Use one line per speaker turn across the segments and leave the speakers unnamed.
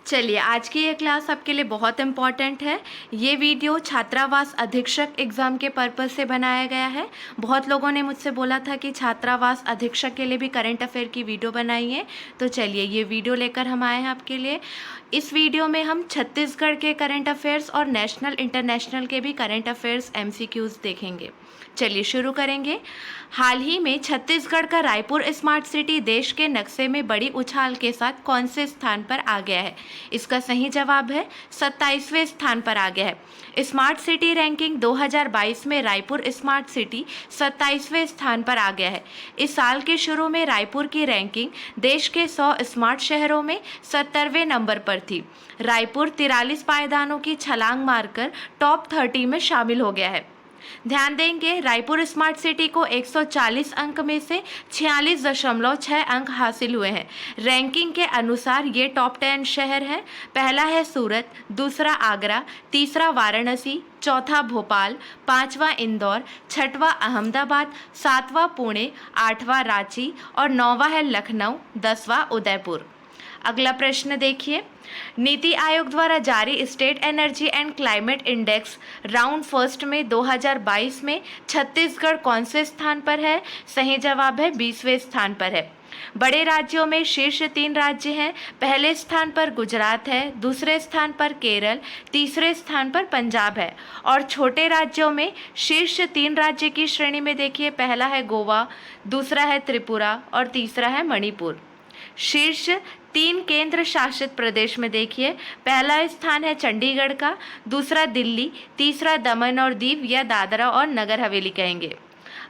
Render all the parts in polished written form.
चलिए, आज की ये क्लास आपके लिए बहुत इम्पॉर्टेंट है। ये वीडियो छात्रावास अधीक्षक एग्ज़ाम के पर्पज़ से बनाया गया है। बहुत लोगों ने मुझसे बोला था कि छात्रावास अधीक्षक के लिए भी करंट अफेयर की वीडियो बनाइए, तो चलिए ये वीडियो लेकर हम आए हैं आपके लिए। इस वीडियो में हम छत्तीसगढ़ के करंट अफेयर्स और नेशनल इंटरनेशनल के भी करंट अफेयर्स MCQs देखेंगे। चलिए शुरू करेंगे। हाल ही में छत्तीसगढ़ का रायपुर स्मार्ट सिटी देश के नक्शे में बड़ी उछाल के साथ कौन से स्थान पर आ गया है? इसका सही जवाब है 27वें स्थान पर आ गया है। स्मार्ट सिटी रैंकिंग 2022 में रायपुर स्मार्ट सिटी 27वें स्थान पर आ गया है। इस साल के शुरू में रायपुर की रैंकिंग देश के 100 स्मार्ट शहरों में 70वें नंबर पर थी। रायपुर 43 पायदानों की छलांग मारकर टॉप 30 में शामिल हो गया है। ध्यान देंगे, रायपुर स्मार्ट सिटी को 140 अंक में से 46.6 अंक हासिल हुए हैं। रैंकिंग के अनुसार ये टॉप 10 शहर हैं। पहला है सूरत, दूसरा आगरा, तीसरा वाराणसी, चौथा भोपाल, पांचवा इंदौर, छठवां अहमदाबाद, सातवां पुणे, आठवां रांची और नौवां है लखनऊ, 10वां उदयपुर। अगला प्रश्न देखिए। नीति आयोग द्वारा जारी state energy and climate index round first में 2022 में छत्तीसगढ़ कौन से स्थान पर है? सही जवाब है 20वें स्थान पर है। बड़े राज्यों में शीर्ष 3 राज्य हैं। पहले स्थान पर गुजरात है, दूसरे स्थान पर केरल, तीसरे स्थान पर पंजाब है। और छोटे राज्यों में शीर्ष 3 राज्य की श्रेणी में देखिए, पहला है गोवा, दूसरा है त्रिपुरा और तीसरा है मणिपुर। शीर्ष 3 केंद्र शासित प्रदेश में देखिए, पहला स्थान है चंडीगढ़ का, दूसरा दिल्ली, तीसरा दमन और दीव या दादरा और नगर हवेली कहेंगे।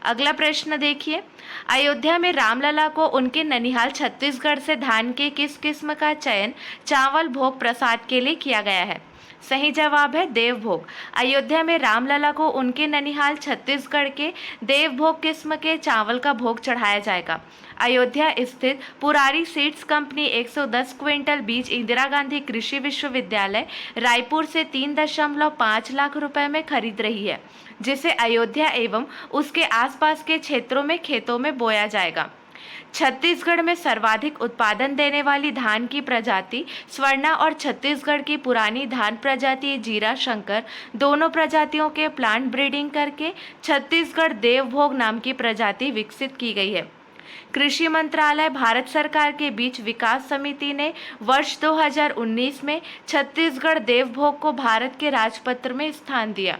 अगला प्रश्न देखिए। अयोध्या में रामलला को उनके ननिहाल छत्तीसगढ़ से धान के किस किस्म का चयन चावल भोग प्रसाद के लिए किया गया है? सही जवाब है देवभोग। अयोध्या में रामलला को उनके ननिहाल छत्तीसगढ़ के देवभोग किस्म के चावल का भोग चढ़ाया जाएगा। अयोध्या स्थित पुरारी सीड्स कंपनी 110 क्विंटल बीज इंदिरा गांधी कृषि विश्वविद्यालय रायपुर से 3.5 लाख रुपए में खरीद रही है, जिसे अयोध्या एवं उसके आसपास के क्षेत्रों में खेतों में बोया जाएगा। छत्तीसगढ़ में सर्वाधिक उत्पादन देने वाली धान की प्रजाति स्वर्णा और छत्तीसगढ़ की पुरानी धान प्रजाति जीरा शंकर, दोनों प्रजातियों के प्लांट ब्रीडिंग करके छत्तीसगढ़ देवभोग नाम की प्रजाति विकसित की गई है। कृषि मंत्रालय भारत सरकार के बीच विकास समिति ने वर्ष 2019 में छत्तीसगढ़ देवभोग को भारत के राजपत्र में स्थान दिया।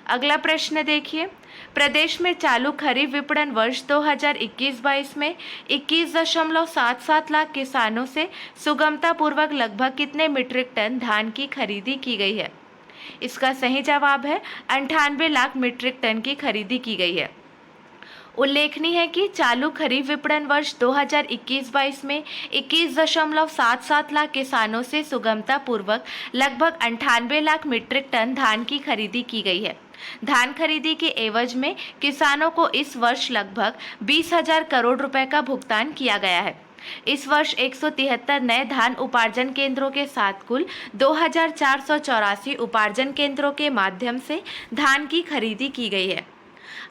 अगला प्रश्न देखिए। प्रदेश में चालू खरीफ विपणन वर्ष 2021-22 में 21.77 लाख किसानों से सुगमता पूर्वक लगभग कितने मीट्रिक टन धान की खरीदी की गई है? इसका सही जवाब है 98 लाख मीट्रिक टन की खरीदी की गई है। उल्लेखनीय है कि चालू खरीफ विपणन वर्ष 2021-22 में 21.77 लाख किसानों से सुगमता पूर्वक लगभग 98 लाख मीट्रिक टन धान की खरीदी की गई है। धान खरीदी के एवज में किसानों को इस वर्ष लगभग 20,000 करोड़ रुपए का भुगतान किया गया है। इस वर्ष 173 नए धान उपार्जन केंद्रों के साथ कुल 2,484 उपार्जन केंद्रों के माध्यम से धान की खरीदी की गई है।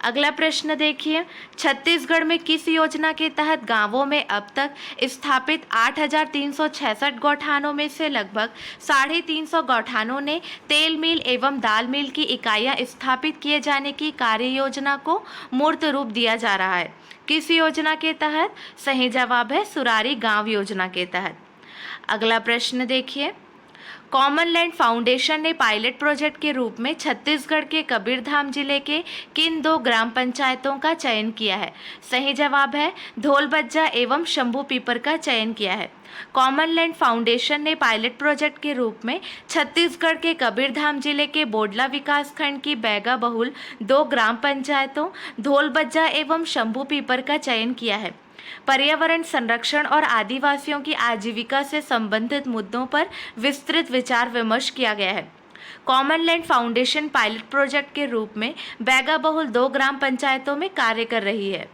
अगला प्रश्न देखिए। छत्तीसगढ़ में किस योजना के तहत गांवों में अब तक स्थापित 8,366 गौठानों में से लगभग 350 गौठानों ने तेल मिल एवं दाल मिल की इकाइयां स्थापित किए जाने की कार्य योजना को मूर्त रूप दिया जा रहा है? किस योजना के तहत? सही जवाब है सुरारी गांव योजना के तहत। अगला प्रश्न देखिए। कॉमन लैंड फाउंडेशन ने पायलट प्रोजेक्ट के रूप में छत्तीसगढ़ के कबीरधाम जिले के किन 2 ग्राम पंचायतों का चयन किया है? सही जवाब है धोलबज्जा एवं शंभू पीपर का चयन किया है। कॉमन लैंड फाउंडेशन ने पायलट प्रोजेक्ट के रूप में छत्तीसगढ़ के कबीरधाम जिले के बोडला विकासखंड की बैगा बहुल 2 ग्राम पंचायतों धोलबज्जा एवं शंभू पीपर का चयन किया है। पर्यावरण संरक्षण और आदिवासियों की आजीविका से संबंधित मुद्दों पर विस्तृत विचार विमर्श किया गया है। Common land foundation pilot project के रूप में बैगा बहुल 2 ग्राम पंचायतों में कार्य कर रही है।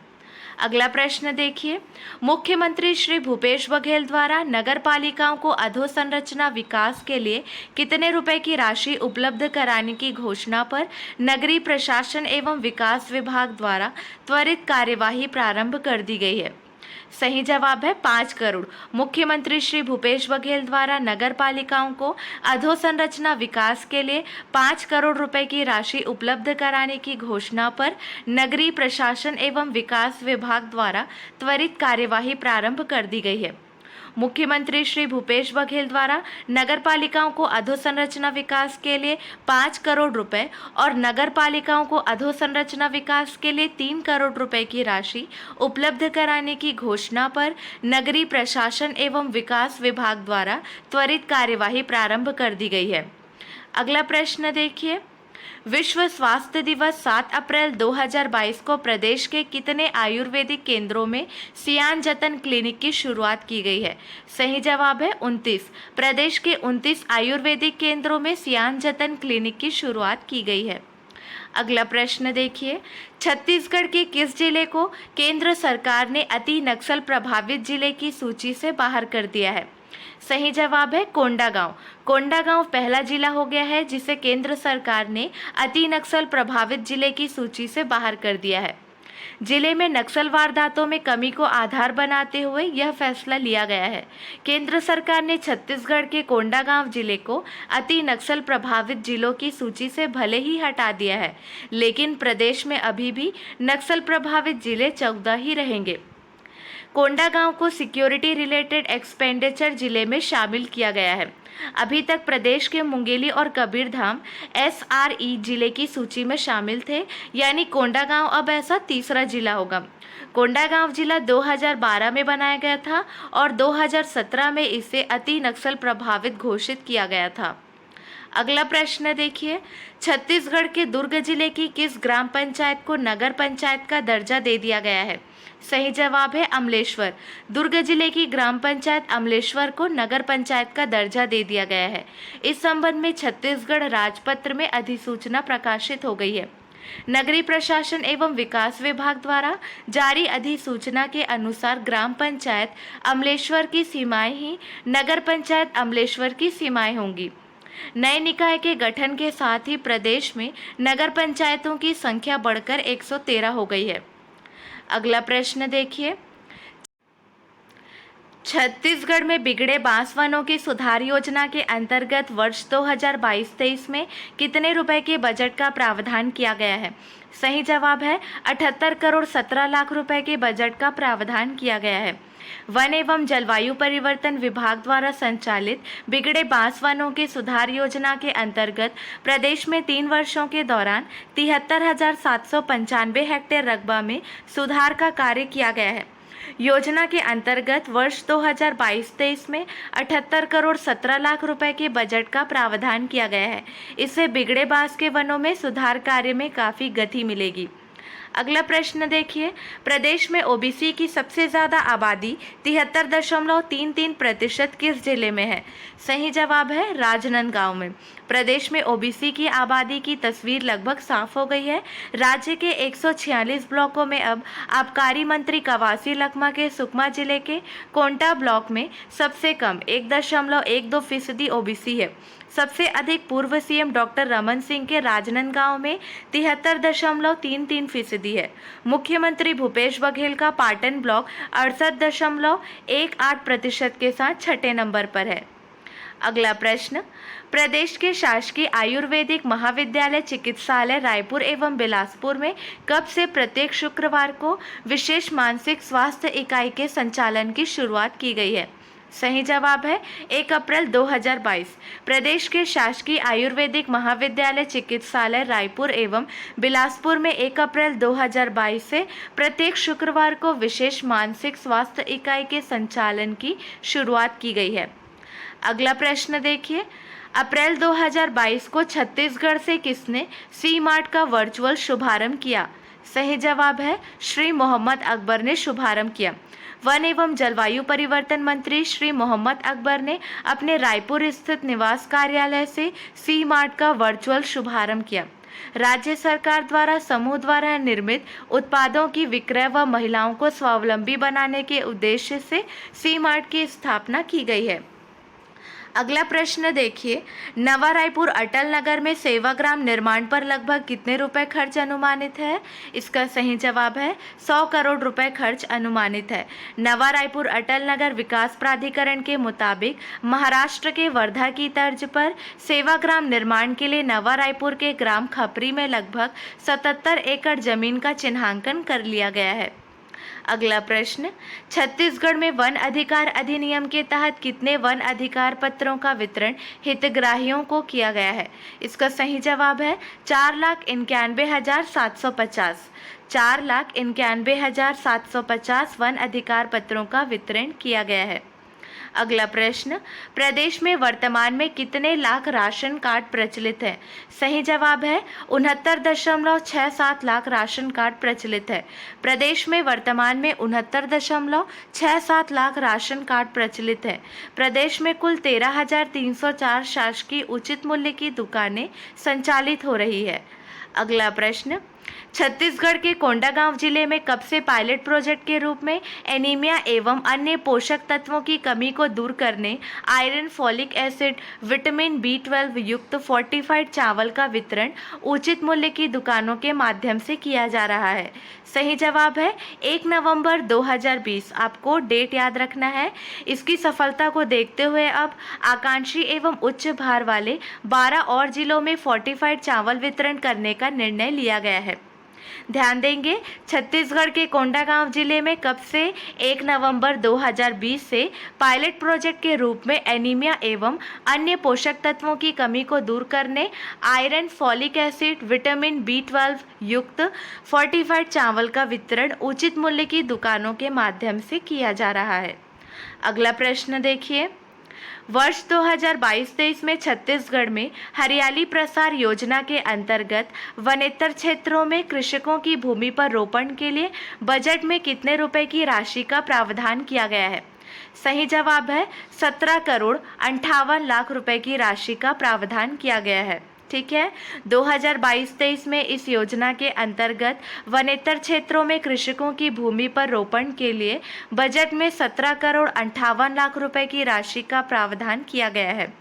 अगला प्रश्न देखिए। मुख्यमंत्री श्री भूपेश बघेल द्वारा नगर पालिकाओं को अधोसंरचना विकास के लिए कितने रुपए की राशि उपलब्ध कराने की घोषणा पर नगरीय प्रशासन एवं विकास विभाग द्वारा त्वरित कार्यवाही प्रारंभ कर दी गई है? सही जवाब है 5 करोड़। मुख्यमंत्री श्री भूपेश बघेल द्वारा नगर पालिकाओं को अधोसंरचना विकास के लिए 5 करोड़ रुपए की राशि उपलब्ध कराने की घोषणा पर नगरीय प्रशासन एवं विकास विभाग द्वारा त्वरित कार्यवाही प्रारंभ कर दी गई है। मुख्यमंत्री श्री भूपेश बघेल द्वारा नगर पालिकाओं को अधोसंरचना विकास के लिए 5 करोड़ रुपए और नगर पालिकाओं को अधोसंरचना विकास के लिए 3 करोड़ रुपए की राशि उपलब्ध कराने की घोषणा पर नगरीय प्रशासन एवं विकास विभाग द्वारा त्वरित कार्यवाही प्रारंभ कर दी गई है। अगला प्रश्न देखिए, विश्व स्वास्थ्य दिवस 7 अप्रैल 2022 को प्रदेश के कितने आयुर्वेदिक केंद्रों में सियान जतन क्लिनिक की शुरुआत की गई है? सही जवाब है 29। प्रदेश के 29 आयुर्वेदिक केंद्रों में सियान जतन क्लिनिक की शुरुआत की गई है। अगला प्रश्न देखिए, छत्तीसगढ़ के किस जिले को केंद्र सरकार ने अति नक्सल प्रभावित जिले की सूची से बाहर कर दिया है? सही जवाब है कोंडागांव। कोंडागांव पहला जिला हो गया है जिसे केंद्र सरकार ने अति नक्सल प्रभावित जिले की सूची से बाहर कर दिया है। जिले में नक्सल वारदातों में कमी को आधार बनाते हुए यह फैसला लिया गया है। केंद्र सरकार ने छत्तीसगढ़ के कोंडागांव जिले को अति नक्सल प्रभावित जिलों की सूची से भले ही हटा दिया है, लेकिन प्रदेश में अभी भी नक्सल प्रभावित जिले 14 ही रहेंगे। कोंडागांव को सिक्योरिटी रिलेटेड एक्सपेंडिचर जिले में शामिल किया गया है। अभी तक प्रदेश के मुंगेली और कबीरधाम SRE जिले की सूची में शामिल थे, यानी कोंडागांव अब ऐसा तीसरा जिला होगा। कोंडागांव जिला 2012 में बनाया गया था और 2017 में इसे अति नक्सल प्रभावित घोषित किया गया था। अगला प्रश्न देखिए, छत्तीसगढ़ के दुर्ग जिले की किस ग्राम पंचायत को नगर पंचायत का दर्जा दे दिया गया है? सही जवाब है अमलेश्वर। दुर्ग जिले की ग्राम पंचायत अमलेश्वर को नगर पंचायत का दर्जा दे दिया गया है। इस संबंध में छत्तीसगढ़ राजपत्र में अधिसूचना प्रकाशित हो गई है। नगरीय प्रशासन एवं विकास विभाग द्वारा जारी अधिसूचना के अनुसार ग्राम पंचायत अमलेश्वर की सीमाएं ही नगर पंचायत अमलेश्वर की सीमाएं होंगी। नए निकाय के गठन के साथ ही प्रदेश में नगर पंचायतों की संख्या बढ़कर 113 हो गई है। अगला प्रश्न देखिए, छत्तीसगढ़ में बिगड़े बांस वनों की सुधार योजना के अंतर्गत वर्ष 2022-23 में कितने रुपए के बजट का प्रावधान किया गया है? सही जवाब है 78 करोड़ 17 लाख रुपए के बजट का प्रावधान किया गया है। वन एवं जलवायु परिवर्तन विभाग द्वारा संचालित बिगड़े बांस वनों के सुधार योजना के अंतर्गत प्रदेश में 3 वर्षों के दौरान 73,795 हेक्टेयर रकबा में सुधार का कार्य किया गया है। योजना के अंतर्गत वर्ष 2022-23 में 78 करोड़ 17 लाख रुपए के बजट का प्रावधान किया गया है। इससे बिगड़े बांस के वनों में सुधार कार्य में काफ़ी गति मिलेगी। अगला प्रश्न देखिए, प्रदेश में ओबीसी की सबसे ज़्यादा आबादी 73.33% किस जिले में है? सही जवाब है राजनांदगांव में। प्रदेश में ओबीसी की आबादी की तस्वीर लगभग साफ हो गई है। राज्य के 146 ब्लॉकों में अब आबकारी मंत्री कवासी लखमा के सुकमा जिले के कोंटा ब्लॉक में सबसे कम 1.12% ओबीसी है। सबसे अधिक पूर्व सीएम डॉक्टर रमन सिंह के राजनांदगांव में 73.33% है। मुख्यमंत्री भूपेश बघेल का पाटन ब्लॉक 68.18% के साथ 6ठे नंबर पर है। अगला प्रश्न, प्रदेश के शासकीय आयुर्वेदिक महाविद्यालय चिकित्सालय रायपुर एवं बिलासपुर में कब से प्रत्येक शुक्रवार को विशेष मानसिक स्वास्थ्य इकाई के संचालन की शुरुआत की गई है? सही जवाब है 1 अप्रैल 2022। प्रदेश के शासकीय आयुर्वेदिक महाविद्यालय चिकित्सालय रायपुर एवं बिलासपुर में 1 अप्रैल 2022 से प्रत्येक शुक्रवार को विशेष मानसिक स्वास्थ्य इकाई के संचालन की शुरुआत की गई है। अगला प्रश्न देखिए, अप्रैल 2022 को छत्तीसगढ़ से किसने सी मार्ट का वर्चुअल शुभारंभ किया? सही जवाब है श्री मोहम्मद अकबर ने शुभारंभ किया। वन एवं जलवायु परिवर्तन मंत्री श्री मोहम्मद अकबर ने अपने रायपुर स्थित निवास कार्यालय से सी मार्ट का वर्चुअल शुभारंभ किया। राज्य सरकार द्वारा समूह द्वारा निर्मित उत्पादों की विक्रय व महिलाओं को स्वावलंबी बनाने के उद्देश्य से सी मार्ट की स्थापना की गई है। अगला प्रश्न देखिए, नवा रायपुर अटल नगर में सेवाग्राम निर्माण पर लगभग कितने रुपए खर्च अनुमानित है? इसका सही जवाब है 100 करोड़ रुपए खर्च अनुमानित है। नवा रायपुर अटल नगर विकास प्राधिकरण के मुताबिक महाराष्ट्र के वर्धा की तर्ज पर सेवाग्राम निर्माण के लिए नवा रायपुर के ग्राम खपरी में लगभग 77 एकड़ जमीन का चिन्हांकन कर लिया गया है। अगला प्रश्न, छत्तीसगढ़ में वन अधिकार अधिनियम के तहत कितने वन अधिकार पत्रों का वितरण हितग्राहियों को किया गया है? इसका सही जवाब है 4,91,750। 4,91,750 वन अधिकार पत्रों का वितरण किया गया है। अगला प्रश्न, प्रदेश में वर्तमान में कितने लाख राशन कार्ड प्रचलित हैं? सही जवाब है 69.67 लाख राशन कार्ड प्रचलित है। प्रदेश में वर्तमान में 69.67 लाख राशन कार्ड प्रचलित है। प्रदेश में कुल 13,304 शासकीय उचित मूल्य की दुकानें संचालित हो रही है। अगला प्रश्न, छत्तीसगढ़ के कोंडागांव जिले में कब से पायलट प्रोजेक्ट के रूप में एनीमिया एवं अन्य पोषक तत्वों की कमी को दूर करने iron, folic acid, vitamin B12 युक्त फोर्टिफाइड चावल का वितरण उचित मूल्य की दुकानों के माध्यम से किया जा रहा है? सही जवाब है 1 नवंबर 2020। आपको डेट याद रखना है। इसकी सफलता को देखते हुए अब आकांक्षी एवं उच्च भार वाले 12 और जिलों में फोर्टिफाइड चावल वितरण करने का निर्णय लिया गया है। ध्यान देंगे, छत्तीसगढ़ के कोंडागांव जिले में कब से 1 नवंबर 2020 से पायलट प्रोजेक्ट के रूप में एनीमिया एवं अन्य पोषक तत्वों की कमी को दूर करने iron, folic acid, vitamin B12 युक्त फोर्टिफाइड चावल का वितरण उचित मूल्य की दुकानों के माध्यम से किया जा रहा है। अगला प्रश्न देखिए, वर्ष 2022-23 में छत्तीसगढ़ में हरियाली प्रसार योजना के अंतर्गत वनेतर क्षेत्रों में कृषकों की भूमि पर रोपण के लिए बजट में कितने रुपए की राशि का प्रावधान किया गया है? सही जवाब है 17 करोड़ 58 लाख रुपए की राशि का प्रावधान किया गया है। ठीक है, 2022-23 में इस योजना के अंतर्गत वनेतर क्षेत्रों में कृषकों की भूमि पर रोपण के लिए बजट में 17 करोड़ 58 लाख रुपए की राशि का प्रावधान किया गया है।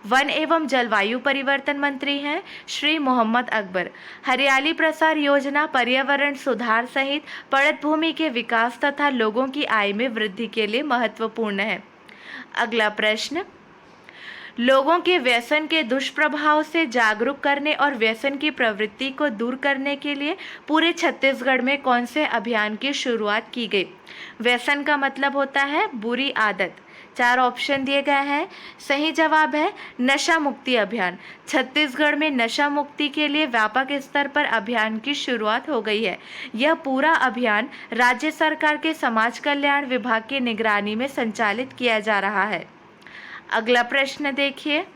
वन एवं जलवायु परिवर्तन मंत्री हैं श्री मोहम्मद अकबर। हरियाली प्रसार योजना पर्यावरण सुधार सहित पड़त भूमि के विकास तथा लोगों की आय में वृद्धि के लिए महत्वपूर्ण है। अगला प्रश्न, लोगों के व्यसन के दुष्प्रभाव से जागरूक करने और व्यसन की प्रवृत्ति को दूर करने के लिए पूरे छत्तीसगढ़ में कौन से अभियान की शुरुआत की गई? व्यसन का मतलब होता है बुरी आदत। 4 ऑप्शन दिए गए हैं। सही जवाब है नशा मुक्ति अभियान। छत्तीसगढ़ में नशा मुक्ति के लिए व्यापक स्तर पर अभियान की शुरुआत हो गई है। यह पूरा अभियान राज्य सरकार के समाज कल्याण विभाग की निगरानी में संचालित किया जा रहा है। अगला प्रश्न देखिए,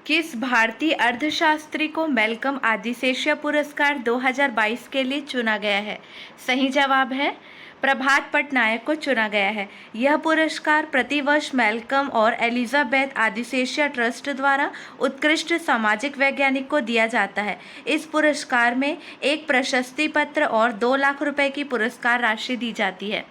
किस भारतीय अर्थशास्त्री को मैल्कम आदिशेषिया पुरस्कार 2022 के लिए चुना गया है? सही जवाब है प्रभात पटनायक को चुना गया है। यह पुरस्कार प्रतिवर्ष मैल्कम और एलिजाबेथ आदिशेषिया ट्रस्ट द्वारा उत्कृष्ट सामाजिक वैज्ञानिक को दिया जाता है। इस पुरस्कार में एक प्रशस्ति पत्र और 2 लाख रुपए की पुरस्कार राशि दी जाती है।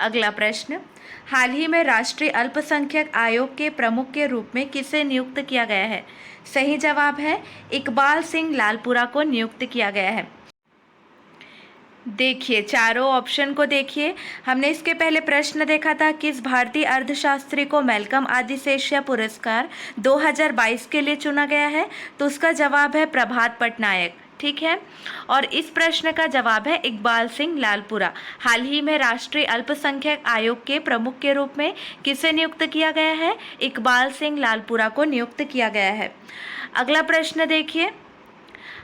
अगला प्रश्न, हाल ही में राष्ट्रीय अल्पसंख्यक आयोग के प्रमुख के रूप में किसे नियुक्त किया गया है? सही जवाब है इकबाल सिंह लालपुरा को नियुक्त किया गया है। देखिए, चारों ऑप्शन को देखिए। हमने इसके पहले प्रश्न देखा था, किस भारतीय अर्थशास्त्री को मैल्कम आदिशेषिया पुरस्कार 2022 के लिए चुना गया है? तो उसका जवाब है प्रभात पटनायक। ठीक है, और इस प्रश्न का जवाब है इकबाल सिंह लालपुरा। हाल ही में राष्ट्रीय अल्पसंख्यक आयोग के प्रमुख के रूप में किसे नियुक्त किया गया है? इकबाल सिंह लालपुरा को नियुक्त किया गया है। अगला प्रश्न देखिए,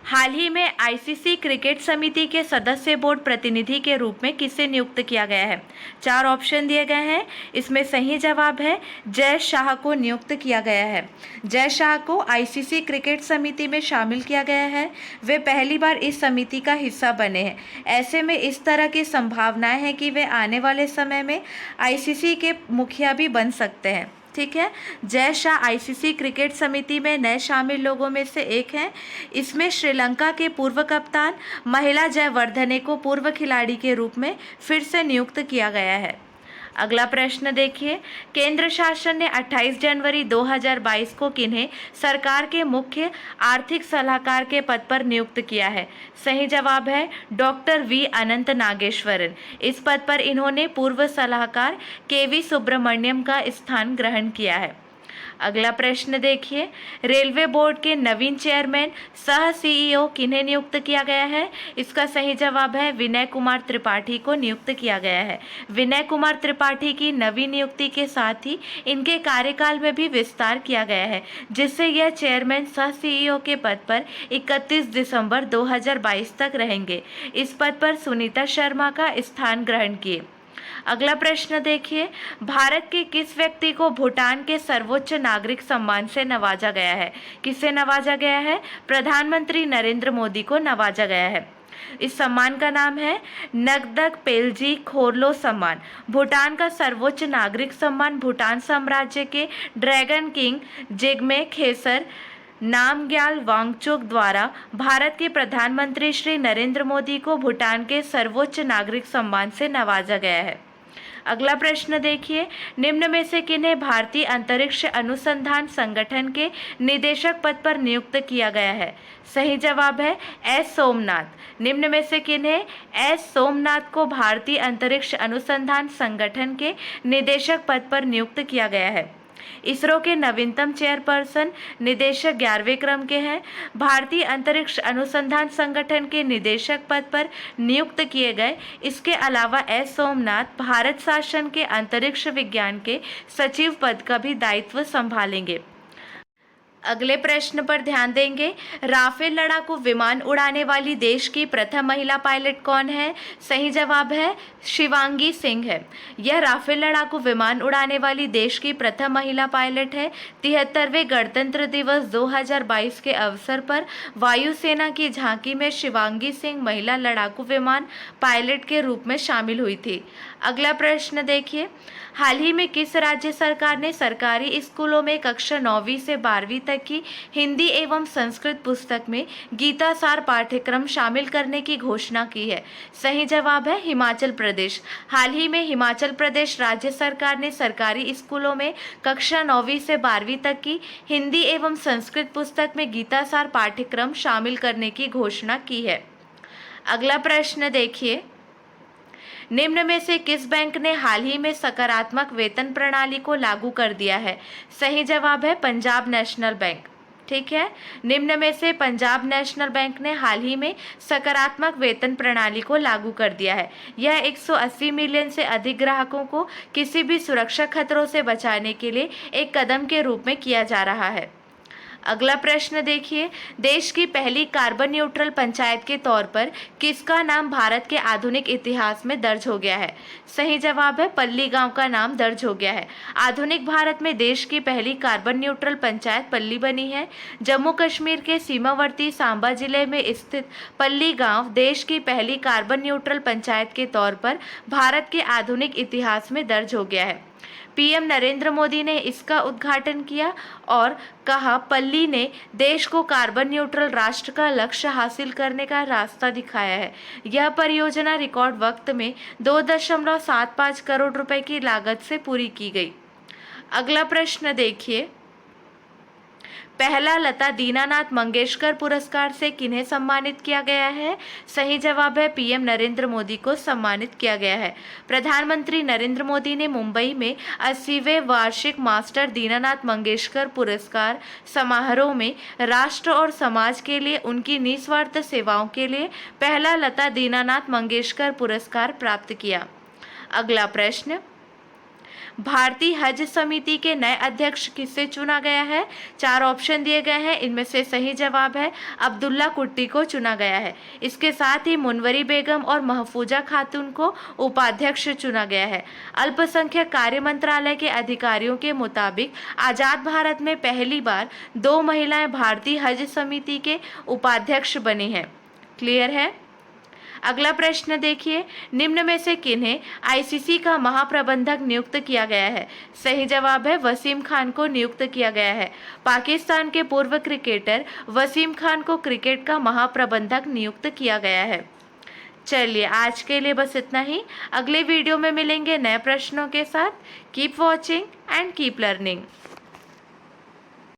हाल ही में आईसीसी क्रिकेट समिति के सदस्य बोर्ड प्रतिनिधि के रूप में किसे नियुक्त किया गया है? 4 ऑप्शन दिए गए हैं। इसमें सही जवाब है जय शाह को नियुक्त किया गया है। जय शाह को आईसीसी क्रिकेट समिति में शामिल किया गया है। वे पहली बार इस समिति का हिस्सा बने हैं। ऐसे में इस तरह की संभावनाएं हैं कि वे आने वाले समय में आईसीसी के मुखिया भी बन सकते हैं। ठीक है, जय शाह आईसीसी क्रिकेट समिति में नए शामिल लोगों में से एक हैं। इसमें श्रीलंका के पूर्व कप्तान महिला जयवर्धने को पूर्व खिलाड़ी के रूप में फिर से नियुक्त किया गया है। अगला प्रश्न देखिए, केंद्र शासन ने 28 जनवरी 2022 को किन्हें सरकार के मुख्य आर्थिक सलाहकार के पद पर नियुक्त किया है? सही जवाब है डॉक्टर वी अनंत नागेश्वरन। इस पद पर इन्होंने पूर्व सलाहकार केवी सुब्रमण्यम का स्थान ग्रहण किया है। अगला प्रश्न देखिए, रेलवे बोर्ड के नवीन चेयरमैन सह सीईओ किन्हें नियुक्त किया गया है? इसका सही जवाब है विनय कुमार त्रिपाठी को नियुक्त किया गया है। विनय कुमार त्रिपाठी की नवी नियुक्ति के साथ ही इनके कार्यकाल में भी विस्तार किया गया है, जिससे यह चेयरमैन सह सीईओ के पद पर 31 दिसंबर 2022 तक रहेंगे। इस पद पर सुनीता शर्मा का स्थान ग्रहण किए। अगला प्रश्न देखिए, भारत के किस व्यक्ति को भूटान के सर्वोच्च नागरिक सम्मान से नवाजा गया है? किससे नवाजा गया है? प्रधानमंत्री नरेंद्र मोदी को नवाजा गया है। इस सम्मान का नाम है नगदक पेलजी खोरलो सम्मान। भूटान का सर्वोच्च नागरिक सम्मान भूटान साम्राज्य के ड्रैगन किंग जिग्मे खेसर नामग्याल वांगचुक द्वारा भारत के प्रधानमंत्री श्री नरेंद्र मोदी को भूटान के सर्वोच्च नागरिक सम्मान से नवाजा गया है। अगला प्रश्न देखिए, निम्न में से किन्हें भारतीय अंतरिक्ष अनुसंधान संगठन के निदेशक पद पर नियुक्त किया गया है? सही जवाब है एस सोमनाथ। निम्न में से किन्हें एस सोमनाथ को भारतीय अंतरिक्ष अनुसंधान संगठन के निदेशक पद पर नियुक्त किया गया है। इसरो के नवीनतम चेयरपर्सन निदेशक 11वें क्रम के हैं। भारतीय अंतरिक्ष अनुसंधान संगठन के निदेशक पद पर नियुक्त किए गए। इसके अलावा एस सोमनाथ भारत शासन के अंतरिक्ष विज्ञान के सचिव पद का भी दायित्व संभालेंगे। अगले प्रश्न पर ध्यान देंगे, राफेल लड़ाकू विमान उड़ाने वाली देश की प्रथम महिला पायलट कौन है? सही जवाब है शिवांगी सिंह है। यह राफेल लड़ाकू विमान उड़ाने वाली देश की प्रथम महिला पायलट है। 73वें गणतंत्र दिवस 2022 के अवसर पर वायुसेना की झांकी में शिवांगी सिंह महिला लड़ाकू विमान पायलट के रूप में शामिल हुई थी। अगला प्रश्न देखिए, हाल ही में किस राज्य सरकार ने सरकारी स्कूलों में कक्षा 9वीं से 12वीं तक की हिंदी एवं संस्कृत पुस्तक में गीता सार पाठ्यक्रम शामिल करने की घोषणा की है? सही जवाब है हिमाचल प्रदेश। हाल ही में हिमाचल प्रदेश राज्य सरकार ने सरकारी स्कूलों में कक्षा 9वीं से 12वीं तक की हिंदी एवं संस्कृत पुस्तक में गीता सार पाठ्यक्रम शामिल करने की घोषणा की है। अगला प्रश्न देखिए, निम्न में से किस बैंक ने हाल ही में सकारात्मक वेतन प्रणाली को लागू कर दिया है? सही जवाब है पंजाब नेशनल बैंक। ठीक है, निम्न में से पंजाब नेशनल बैंक ने हाल ही में सकारात्मक वेतन प्रणाली को लागू कर दिया है। यह 180 मिलियन से अधिक ग्राहकों को किसी भी सुरक्षा खतरों से बचाने के लिए एक कदम के रूप में किया जा रहा है। अगला प्रश्न देखिए, देश की पहली कार्बन न्यूट्रल पंचायत के तौर पर किसका नाम भारत के आधुनिक इतिहास में दर्ज हो गया है? सही जवाब है पल्ली गांव का नाम दर्ज हो गया है। आधुनिक भारत में देश की पहली कार्बन न्यूट्रल पंचायत पल्ली बनी है। जम्मू कश्मीर के सीमावर्ती सांबा जिले में स्थित पल्ली गांव देश की पहली कार्बन न्यूट्रल पंचायत के तौर पर भारत के आधुनिक इतिहास में दर्ज हो गया है। पीएम नरेंद्र मोदी ने इसका उद्घाटन किया और कहा, पल्ली ने देश को कार्बन न्यूट्रल राष्ट्र का लक्ष्य हासिल करने का रास्ता दिखाया है। यह परियोजना रिकॉर्ड वक्त में 2.75 करोड़ रुपए की लागत से पूरी की गई। अगला प्रश्न देखिए, पहला लता दीनानाथ मंगेशकर पुरस्कार से किन्हें सम्मानित किया गया है? सही जवाब है पीएम नरेंद्र मोदी को सम्मानित किया गया है। प्रधानमंत्री नरेंद्र मोदी ने मुंबई में 80वें वार्षिक मास्टर दीनानाथ मंगेशकर पुरस्कार समारोह में राष्ट्र और समाज के लिए उनकी निस्वार्थ सेवाओं के लिए पहला लता दीनानाथ मंगेशकर पुरस्कार प्राप्त किया। अगला प्रश्न, भारतीय हज समिति के नए अध्यक्ष किसे चुना गया है? 4 ऑप्शन दिए गए हैं, इनमें से सही जवाब है अब्दुल्ला कुट्टी को चुना गया है। इसके साथ ही मुनवरी बेगम और महफूजा खातून को उपाध्यक्ष चुना गया है। अल्पसंख्यक कार्य मंत्रालय के अधिकारियों के मुताबिक आज़ाद भारत में पहली बार 2 महिलाएं भारतीय हज समिति के उपाध्यक्ष बनी हैं। क्लियर है? अगला प्रश्न देखिए, निम्न में से किन्हें आईसीसी का महाप्रबंधक नियुक्त किया गया है? सही जवाब है वसीम खान को नियुक्त किया गया है। पाकिस्तान के पूर्व क्रिकेटर वसीम खान को क्रिकेट का महाप्रबंधक नियुक्त किया गया है। चलिए आज के लिए बस इतना ही। अगले वीडियो में मिलेंगे नए प्रश्नों के साथ। Keep watching and keep learning.